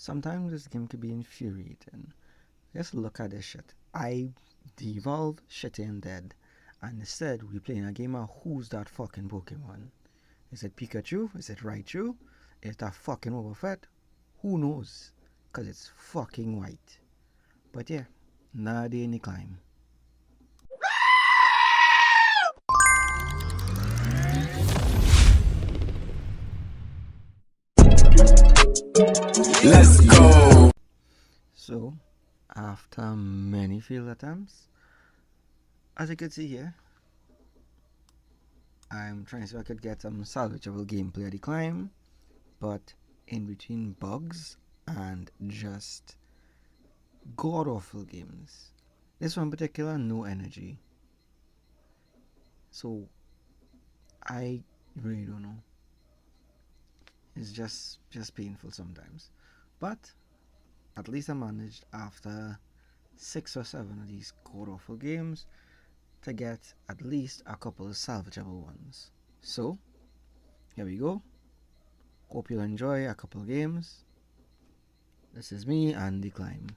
Sometimes this game can be infuriating. Just look at this shit. I devolved shitting dead. And instead, we playing a game of who's that fucking Pokemon? Is it Pikachu? Is it Raichu? Is that fucking Wobbuffet? Who knows? Cause it's fucking white. But yeah, another day in the climb. Let's go. So, after many failed attempts, as you can see here, I'm trying to see if I could get some salvageable gameplay at the climb, but in between bugs and just god awful games. This one in particular, no energy. So I really don't know. It's just painful sometimes. But at least I managed after 6 or 7 of these god awful games to get at least a couple of salvageable ones. So here we go. Hope you'll enjoy a couple of games. This is me and the climb.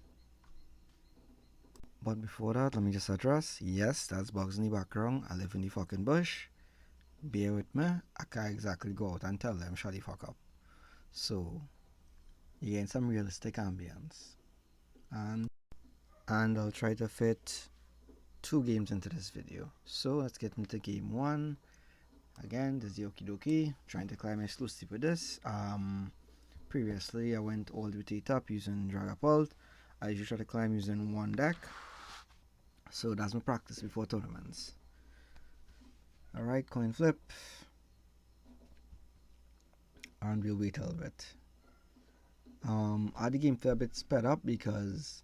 But before that, let me just address, yes, that's bugs in the background. I live in the fucking bush. Bear with me. I can't exactly go out and tell them shut the fuck up. So you get some realistic ambience. And I'll try to fit 2 games into this video. So let's get into game 1. Again, this is the Okie Dokie, trying to climb exclusive with this. Previously I went all the way to the top using Dragapult. I usually try to climb using one deck. So that's my practice before tournaments. Alright, coin flip. And we'll wait a little bit. I had the game a bit sped up because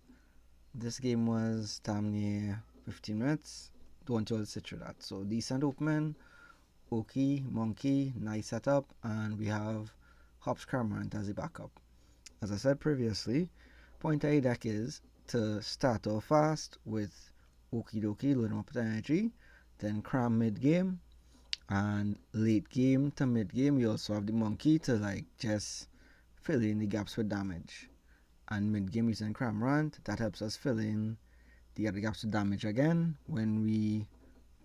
this game was damn near 15 minutes. Don't you all sit through that. So decent opening, Oki, Monkey, nice setup, and we have Hops Cramorant as a backup. As I said previously, point of the deck is to start off fast with Okie Dokie, loading up with energy, then cram mid game, and late game to mid game you also have the Monkey to like just fill in the gaps with damage. And mid game using Cramorant, that helps us fill in the other gaps with damage again when we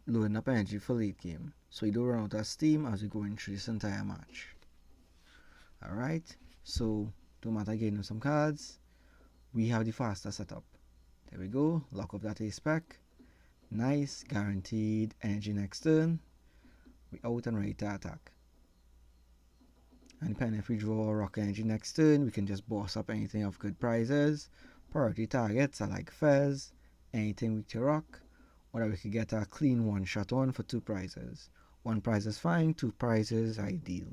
loading up energy for late game. So we don't run out of steam as we go through this entire match. Alright, so don't matter getting some cards, we have the faster setup. There we go, lock up that A-spec. Nice, guaranteed energy next turn. We out and ready to attack. And depending if we draw rock energy next turn, we can just boss up anything of good prizes. Priority targets are like Fez, anything weak to rock, or that we could get a clean one shot on for 2 prizes. 1 prize is fine, 2 prizes ideal.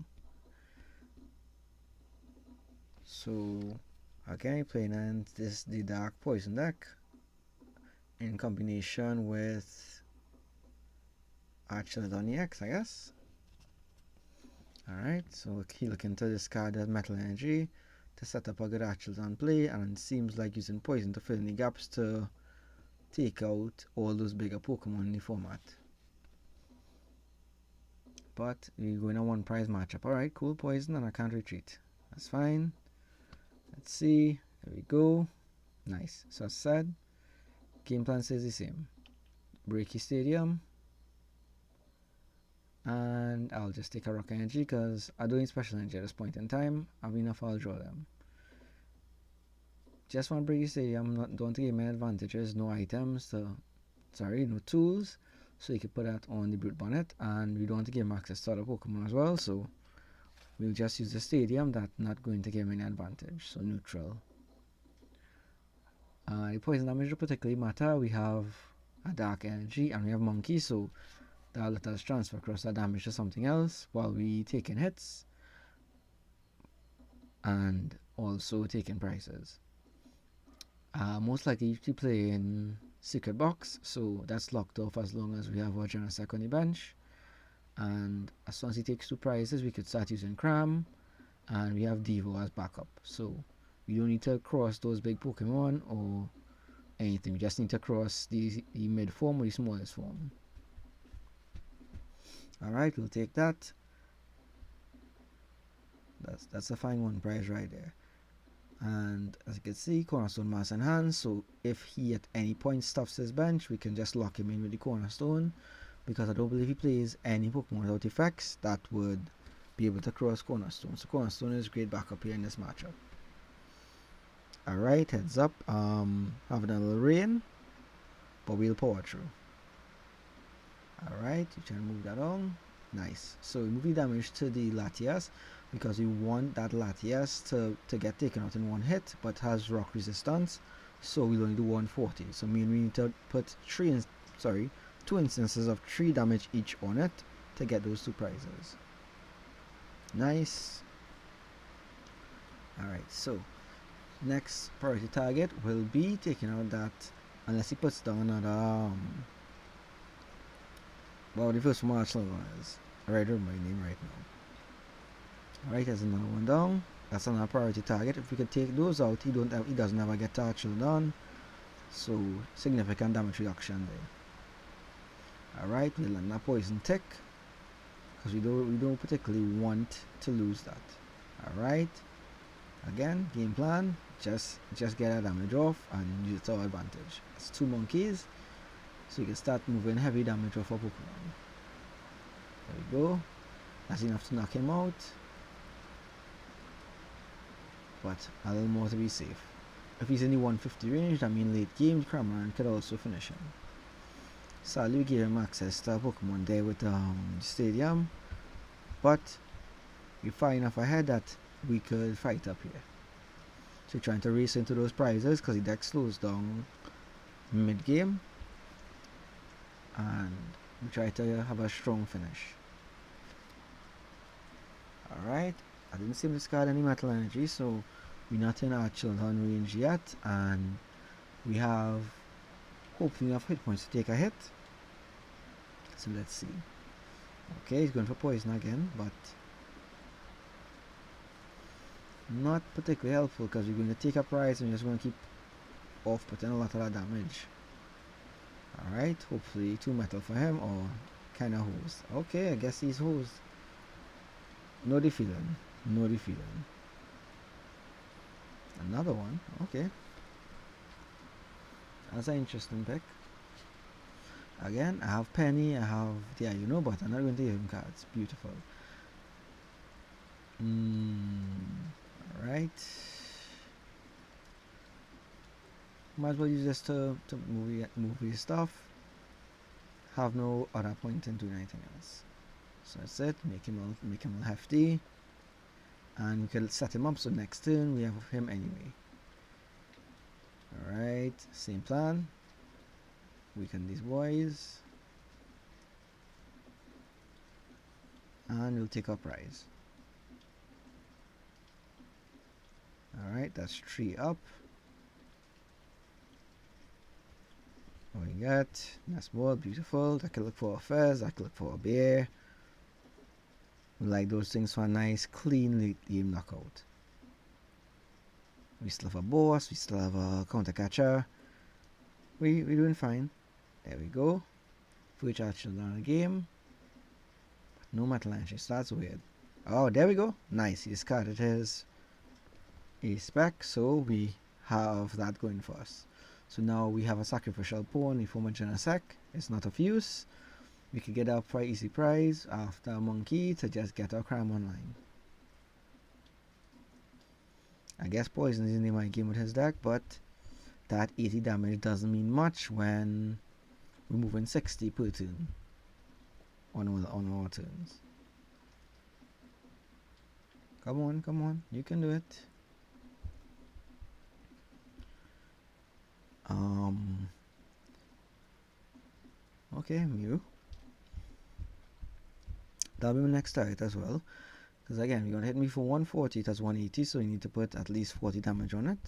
So again, playing in the dark poison deck in combination with Archaludon EX, I guess. Alright, so he looking to discard that metal energy to set up a good Archaludon play, and it seems like using poison to fill in the gaps to take out all those bigger Pokemon in the format. But we're going a 1 prize matchup. Alright, cool, poison, and I can't retreat. That's fine. Let's see. There we go. Nice. So as said, game plan stays the same. Breaky Stadium. And I'll just take a rock energy because I don't need special energy at this point in time. I've enough, I'll draw them. Just want Breaky Stadium, don't give me advantages, no items, no tools. So you can put that on the Brute Bonnet, and we don't want to give him access to other Pokemon as well, so we'll just use the stadium. That's not going to give him any advantage, so neutral. The poison damage don't particularly matter. We have a dark energy and we have Monkey, so that'll let us transfer across that damage to something else while we taking hits and also taking prizes. Most likely to play in Secret Box, so that's locked off as long as we have our Genesect on the bench. And as soon as he takes 2 prizes, we could start using Cram, and we have Devo as backup. So we don't need to cross those big Pokemon or anything. We just need to cross the mid form or the smallest form. Alright, we'll take that. That's a fine 1 prize right there. And as you can see, Cornerstone Mass in hand, so if he at any point stuffs his bench, we can just lock him in with the Cornerstone, because I don't believe he plays any Pokemon without effects that would be able to cross Cornerstone. So Cornerstone is great backup here in this matchup. Alright, heads up. Having a little rain, but we'll power through. Alright, you try to move that on. Nice. So we move the damage to the Latias because we want that Latias to get taken out in one hit, but has rock resistance, so we'll only do 140. So we need to put 2 instances of 3 damage each on it to get those 2 prizes. Nice. Alright, so next priority target will be taking out that, unless he puts down another well, the first one Archaludon is. Alright, I don't remember my name right now. Alright, there's another one down. That's another priority target. If we could take those out, he doesn't ever get to Archaludon. So significant damage reduction there. Alright, we'll land that poison tick, because we don't particularly want to lose that. Alright. Again, game plan, just get our damage off and use it to our advantage. It's 2 monkeys, so you can start moving heavy damage off our Pokemon. There we go. That's enough to knock him out, but a little more to be safe. If he's in the 150 range, that means late game, the Cramorant could also finish him. Sadly, we gave him access to a Pokemon there with the stadium, but we're far enough ahead that we could fight up here. So trying to race into those prizes because the deck slows down mid game, and we try to have a strong finish. Alright, I didn't seem to discard any metal energy, so we're not in Archaludon range yet, and we have hopefully enough hit points to take a hit. So let's see. Okay, he's going for poison again, but not particularly helpful because we're going to take a prize and we're just going to keep off putting a lot of that damage. Alright, hopefully 2 metal for him, or kind of hosed. Okay, I guess he's hosed. No defeating. No defeating. Another one. Okay. That's an interesting pick. Again, I have Penny, I have the but I'm not going to give him cards. Beautiful. Alright. Might as well use this to move his stuff. Have no other point in doing anything else. So that's it. Make him all hefty, and we can set him up so next turn we have him anyway. Alright, same plan. Weaken these boys, and we'll take our prize. Alright, that's 3 up. What we got? Nice ball, beautiful. I can look for a fez, I can look for a bear. We like those things for a nice, clean late game knockout. We still have a boss, we still have a counter catcher. We're doing fine. There we go. First Archaludon game. But no metal entry, so that's weird. Oh, there we go. Nice, he discarded his A-spec, so we have that going for us. So now we have a sacrificial pawn, a former Genesect. It's not of use. We could get up for an easy prize after a monkey to just get our cram online. I guess poison is in my game with his deck, but that 80 damage doesn't mean much when we're moving 60 per turn on our turns. Come on, you can do it. Okay, Mew. That'll be my next target as well. Because again, you're going to hit me for 140, it has 180, so you need to put at least 40 damage on it.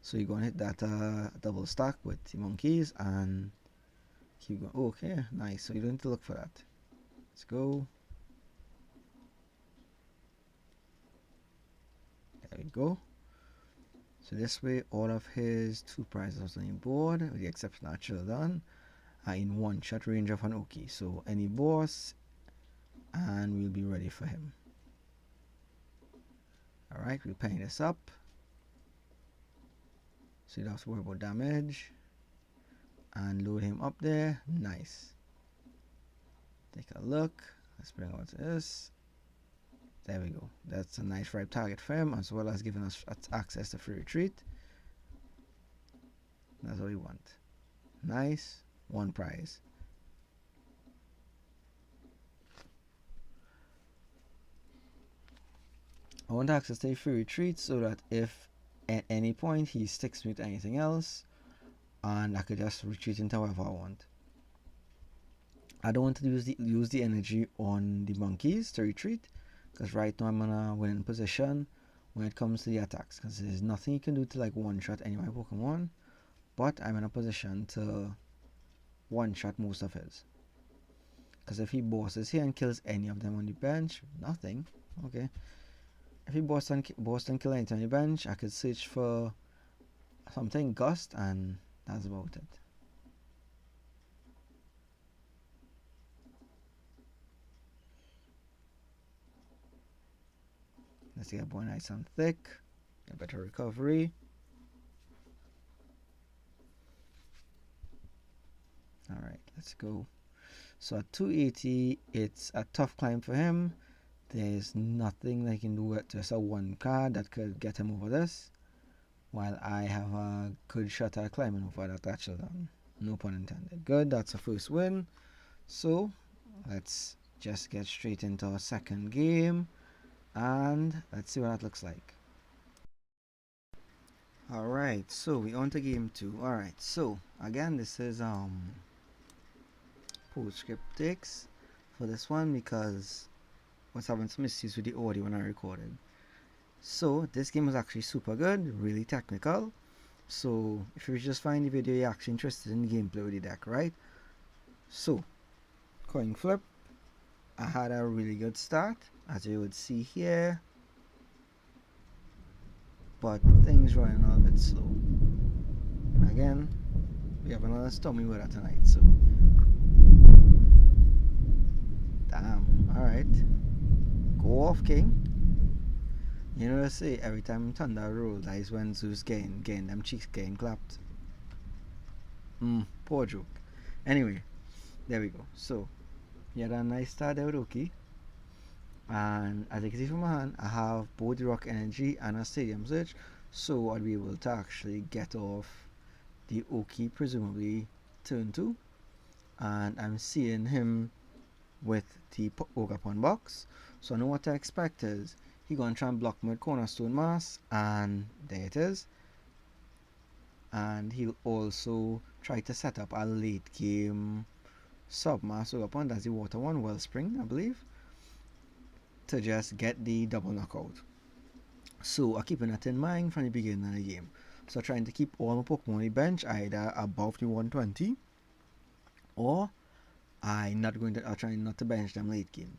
So you're going to hit that double stack with the monkeys and keep going. Oh, okay, nice. So you don't need to look for that. Let's go. There we go. So this way, all of his 2 prizes on the board, with the exception of Archaludon, are in 1-shot range of an Oki. So any boss, and we'll be ready for him. Alright, we'll paint this up. So you don't have to worry about damage. And load him up there. Nice. Take a look. Let's bring out this. There we go. That's a nice ripe target for him, as well as giving us access to free retreat. That's what we want. Nice. One prize. I want access to a free retreat so that if at any point he sticks me with anything else, and I could just retreat into wherever I want. I don't want to use the energy on the monkeys to retreat, because right now I'm in a winning position when it comes to the attacks, because there's nothing you can do to like one-shot any of my Pokemon, but I'm in a position to one-shot most of his. Because if he bosses here and kills any of them on the bench, nothing. Okay. If he boss and kill anything on the bench, I could search for something Gust, and that's about it. Let's get boy nice and thick. Get better recovery. Alright, let's go. So at 280, it's a tough climb for him. There's nothing I can do with just a one card that could get him over this, while I have a good shot at climbing over that Archaludon. No pun intended. Good, that's a first win. So let's just get straight into our second game, and let's see what that looks like. Alright, so we on to game 2. Alright, so again, this is postscript takes for this one, because I was having some issues with the audio when I recorded. So this game was actually super good, really technical. So if you just find the video, you're actually interested in the gameplay with the deck, right? So coin flip, I had a really good start, as you would see here, but things running a little bit slow. Again, we have another stormy weather tonight, so damn. Alright, go off, king. You know, they say every time thunder rolls, that is when Zeus getting them cheeks getting clapped. Poor joke. Anyway, there we go. So you had a nice start there with Oki, and as you can see from my hand, I have both the rock energy and a stadium search, so I'll be able to actually get off the Oki presumably turn 2, and I'm seeing him with the Ogerpon box, so I know what to expect is he's gonna try and block me with Cornerstone Mass, and there it is. And he'll also try to set up a late game Submass Ogerpon, that's the water one, Wellspring I believe, to just get the double knockout. So I'm keeping that in mind from the beginning of the game. So trying to keep all my Pokemon on the bench either above the 120, or I'm trying not to bench them late game,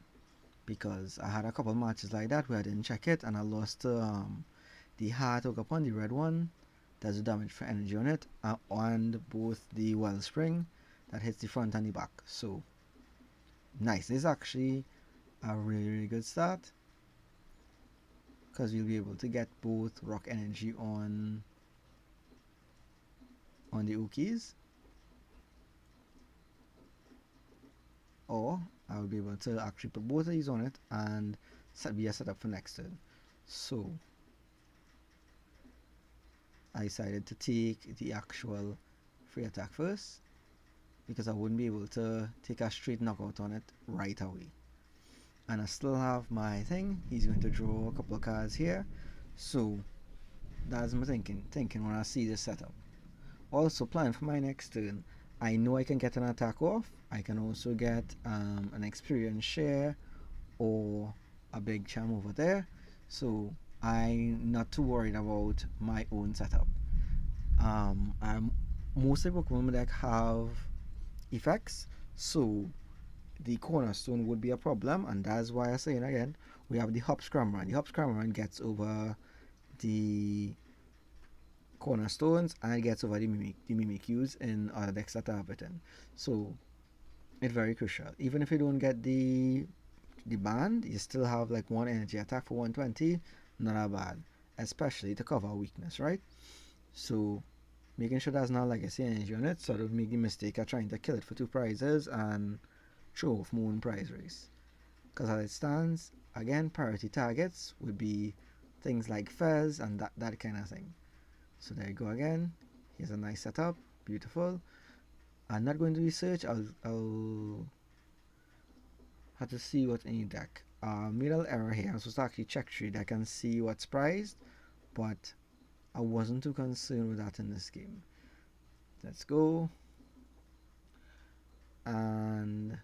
because I had a couple matches like that where I didn't check it and I lost the Heart Ogerpon, the red one, does the damage for energy on it, and both the Wellspring that hits the front and the back. So nice. This is actually a really good start, because we'll be able to get both rock energy on the Ukis, or I'll be able to actually put both of these on it and be a setup for next turn. So I decided to take the actual free attack first, because I wouldn't be able to take a straight knockout on it right away. And I still have my thing. He's going to draw a couple of cards here, so that's my thinking when I see this setup. Also, plan for my next turn, I know I can get an attack off. I can also get an experience share or a big charm over there, so I'm not too worried about my own setup. Most of the Pokemon deck have effects, so the Cornerstone would be a problem, and that's why I'm saying again, we have the Hop Scrammer. The Hop Scrammer gets over the Cornerstones and it gets over the Mimikyus in other decks that I have it in. So it's very crucial. Even if you don't get the band, you still have like one energy attack for 120, not that bad, especially to cover weakness, right? So making sure there's no legacy energy on it, so I don't make the mistake of trying to kill it for 2 prizes and show off my own prize race. Because as it stands, again, priority targets would be things like fairs and that kind of thing. So there you go again. Here's a nice setup, beautiful. I'm not going to research. I'll have to see what's in the deck. Middle error here. I'm supposed to actually check trade. I can see what's prized, but I wasn't too concerned with that in this game. Let's go. And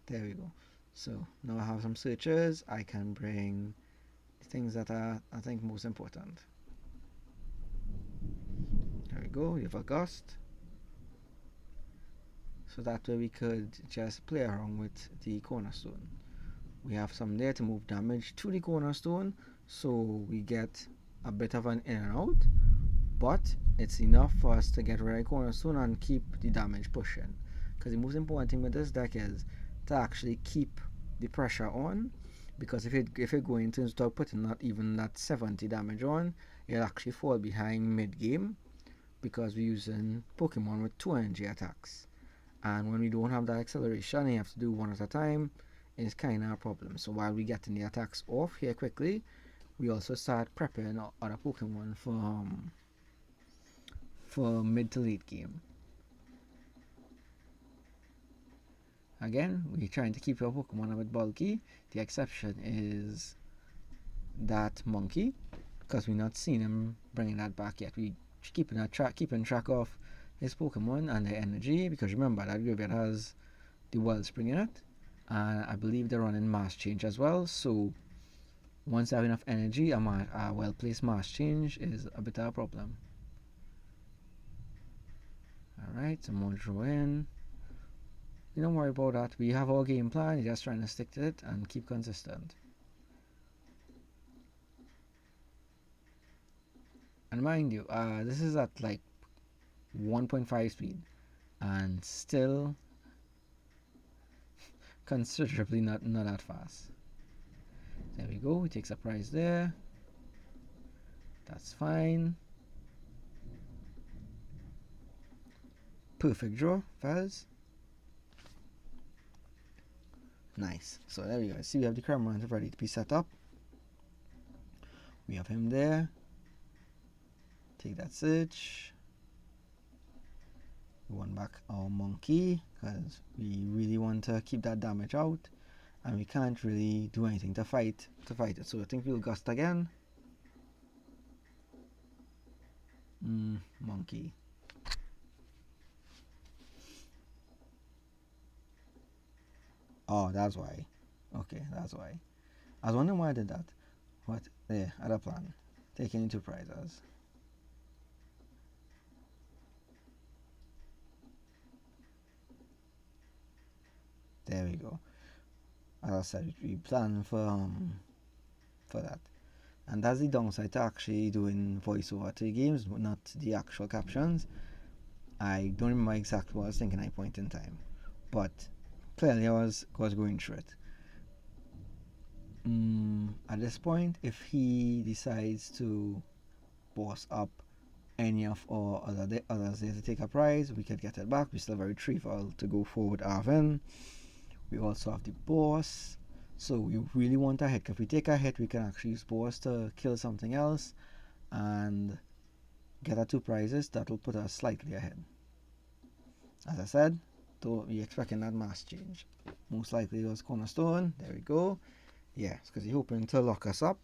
there we go. So now I have some searches. I can bring things that are, I think, most important. There we go. You have a gust. So that way we could just play around with the cornerstone. We have some there to move damage to the cornerstone, so we get a bit of an in and out, but it's enough for us to get rid of the cornerstone and keep the damage pushing. Because the most important thing with this deck is to actually keep the pressure on, because if you're going to start putting not even that 70 damage on, it'll actually fall behind mid game, because we're using Pokemon with 2 energy attacks. And when we don't have that acceleration, you have to do one at a time, it's kind of a problem. So while we getting the attacks off here quickly, we also start prepping other Pokemon for mid to late game. Again, we're trying to keep our Pokemon a bit bulky. The exception is that monkey, because we're not seeing him bringing that back yet. We keeping track of his Pokemon and their energy, because remember that graveyard has the Wellspring in it, and I believe they're running mass change as well. So once they have enough energy, a well placed mass change is a bit of a problem. Alright, some more draw in. You don't worry about that. We have our game plan, you're just trying to stick to it and keep consistent. And mind you, this is at like 1.5 speed and still considerably not that fast. There we go, we take surprise there. That's fine. Perfect draw, Faz. Nice. So there we go. See, we have the Cramorant ready to be set up. We have him there. Take that search. We want back our monkey because we really want to keep that damage out, and we can't really do anything to fight it. So I think we'll gust again. Monkey. Oh, that's why. Okay, that's why. I was wondering why I did that. What? There, other plan. Taking into prizes. There we go. As I said, we plan for that. And that's the downside to actually doing voiceover to the games, but not the actual captions. I don't remember exactly what I was thinking at a point in time, but clearly I was going through it. At this point, if he decides to boss up any of our others there to take a prize, we could get it back. We're still very trivial to go forward Arvin. We also have the boss, so we really want a hit. If we take a hit, we can actually use boss to kill something else and get our 2 prizes. That will put us slightly ahead. As I said, though, we're expecting that mass change. Most likely it was Cornerstone. There we go. Yeah, because he's hoping to lock us up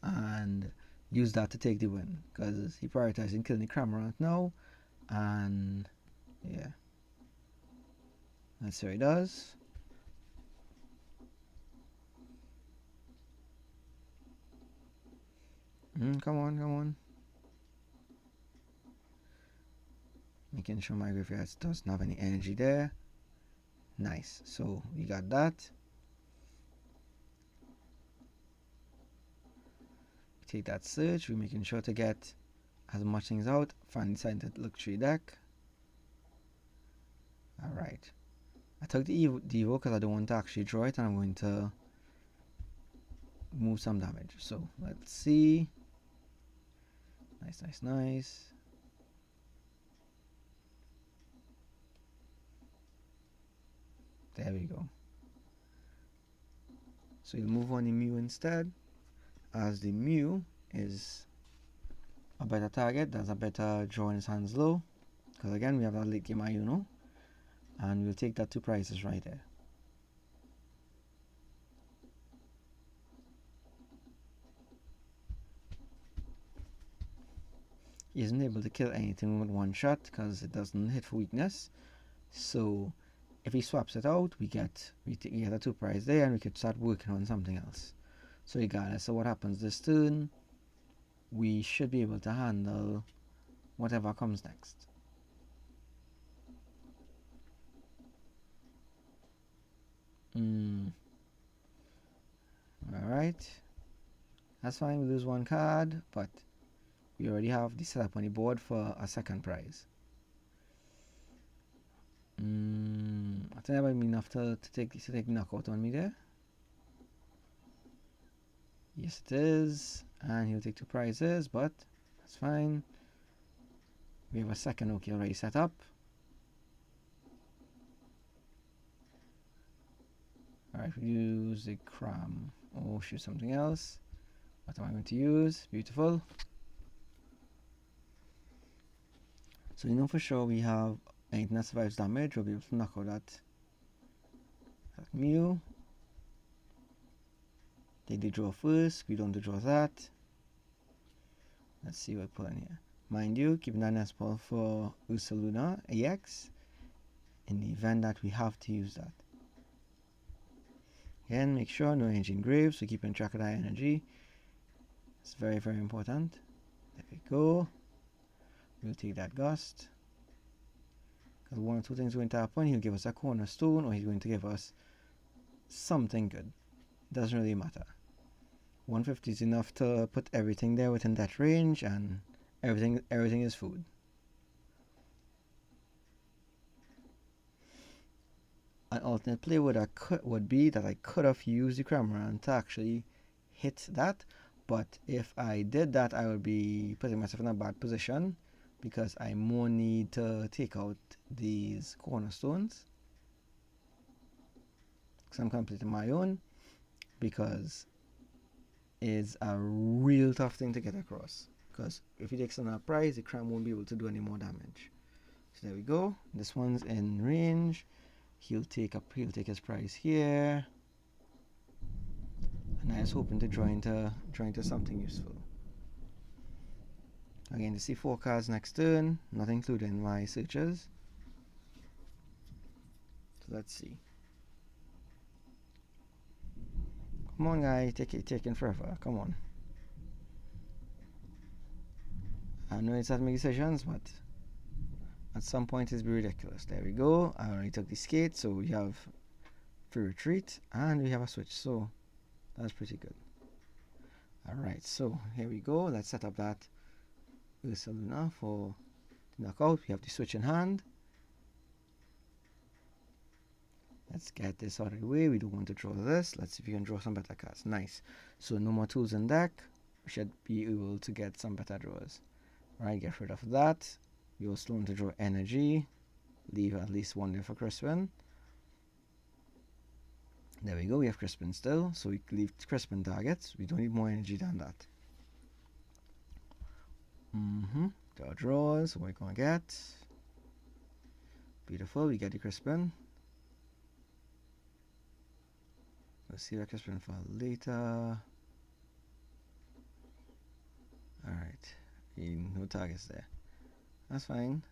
and use that to take the win, because he's prioritizing killing the Cramorant now. And yeah, that's what he does. Come on. Making sure my graveyard doesn't have any energy there. Nice. So we got that. Take that search. We're making sure to get as much things out. Finally decided to look through the deck. Alright. I took the Evo because I don't want to actually draw it, and I'm going to move some damage. So let's see. Nice. There we go. So you'll move on the Mew instead, as the Mew is a better target, does a better draw in his hands low, because again we have a late game Iono, and we'll take that 2 prizes right there. He isn't able to kill anything with 1 shot because it doesn't hit for weakness. So if he swaps it out, we get a 2 prize there, and we could start working on something else. So regardless of what happens this turn, we should be able to handle whatever comes next. Alright. That's fine, we lose 1 card, but we already have the setup on the board for a 2nd prize. I think that might be enough to take knockout on me there. Yes, it is. And he'll take 2 prizes, but that's fine. We have a 2nd OK already set up. Alright, we use the cram. Oh, choose something else. What am I going to use? Beautiful. So you know for sure we have anything that survives damage, we'll be able to knock out that Mew. They did draw first, we don't draw that. Let's see what I put in here. Mind you, keeping that Nespal for Archaludon EX in the event that we have to use that. Again, make sure no energy engraved, so keeping track of that energy. It's very, very important. There we go. We'll take that Gust. Because 1 or 2 things are going to happen. He'll give us a cornerstone, or he's going to give us something good. Doesn't really matter. 150 is enough to put everything there within that range, and everything is food. An alternate play would be that I could have used the Cramorant to actually hit that, but if I did that, I would be putting myself in a bad position because I more need to take out these cornerstones because I'm completing my own, because it's a real tough thing to get across, because if he takes another prize, the Cram won't be able to do any more damage. So there we go. This one's in range. He'll take his prize here, and I was hoping to draw into something useful. Again, to see 4 cards next turn, not including my searches. So let's see. Come on, guy, taking forever. Come on. I know it's not making decisions, but at some point it's be ridiculous. There we go. I already took the skate, so we have free retreat, and we have a switch, so that's pretty good. Alright, so here we go. Let's set up that Archaludon for the knockout. We have the switch in hand. Let's get this out of the way. We don't want to draw this. Let's see if we can draw some better cards. Nice. So no more tools in deck. We should be able to get some better draws. Right, get rid of that. We also want to draw energy. Leave at least 1 there for Crispin. There we go. We have Crispin still. So we leave Crispin targets. We don't need more energy than that. Draw draws. What we're going to get. Beautiful. We get the Crispin. Let's see that Crispin for later. Alright. No targets there. That's fine.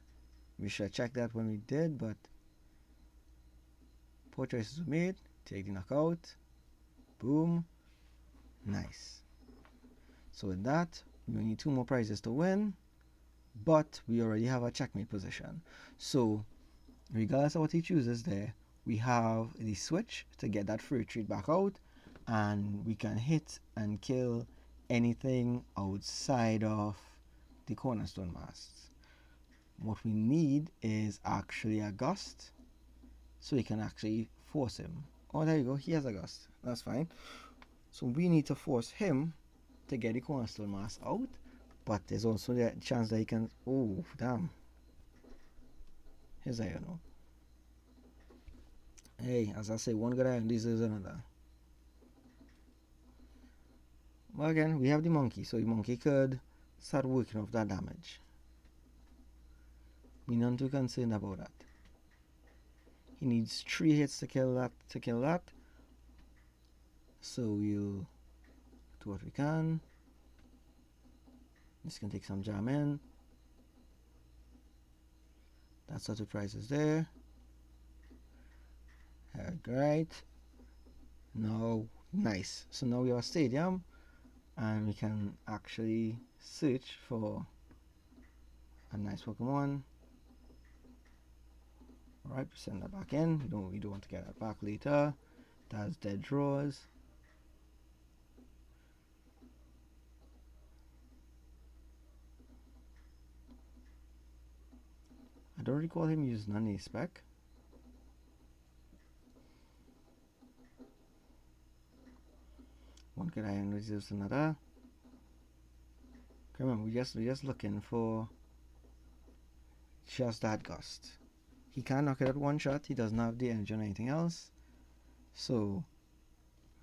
We should have checked that when we did, but poor choices were made. Take the knockout. Boom. Nice. So with that, we only need 2 more prizes to win, but we already have a checkmate position. So regardless of what he chooses there, we have the switch to get that free retreat back out, and we can hit and kill anything outside of the cornerstone masts. What we need is actually a Gust, so we can actually force him. Oh, there you go, he has a Gust. That's fine. So we need to force him to get the cornerstone mast out, but there's also the chance that he can. Oh, damn. Here's Iono. Hey, as I say, one good iron deserves another. Well, again, we have the monkey, so the monkey could start working off that damage. We're not too concerned about that. He needs 3 hits to kill that. So we'll do what we can. This can take some jam in. That sort of price is there. Great. Now, nice. So now we have a stadium, and we can actually search for a nice Pokemon. Alright, send that back in. We don't want to get that back later. That's dead draws. I don't recall him using an A-spec. One good iron reserves another. Remember, we're just looking for just that gust. He can't knock it at one shot. He doesn't have the energy or anything else. So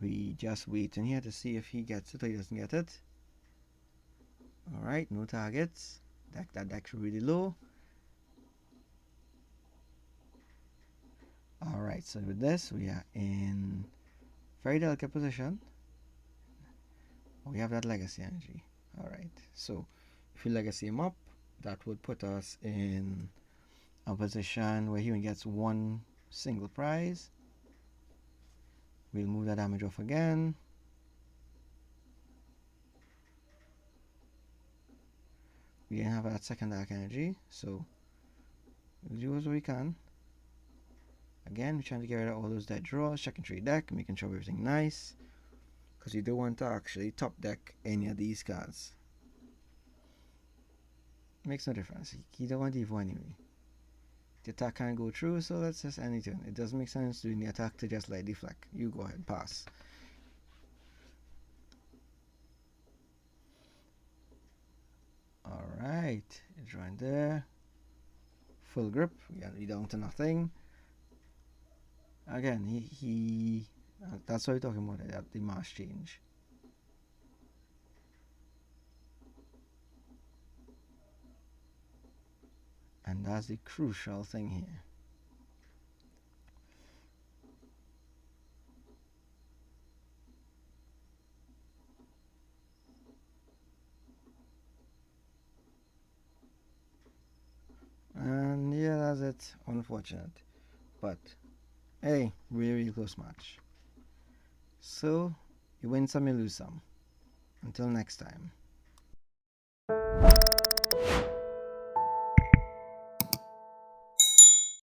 we just wait in here to see if he gets it or he doesn't get it. Alright, no targets. That deck's really low. Alright, so with this we are in very delicate position. We have that legacy energy. Alright, so if we legacy him up, that would put us in a position where he only gets one single prize. We'll move that damage off again. We didn't have that second dark energy, so we'll do as we can. Again, we're trying to get rid of all those dead draws, checking through deck, making sure everything nice, because you don't want to actually top deck any of these cards. Makes no difference. You don't want Evo anyway. The attack can't go through, so let's just end it. It doesn't make sense doing the attack to just like deflect. You go ahead, pass. Alright, join there. Full grip, we down to nothing. Again, he that's what we're talking about, the mass change. And that's the crucial thing here. And yeah, that's it. Unfortunate. But hey, really close match. So you win some, you lose some. Until next time.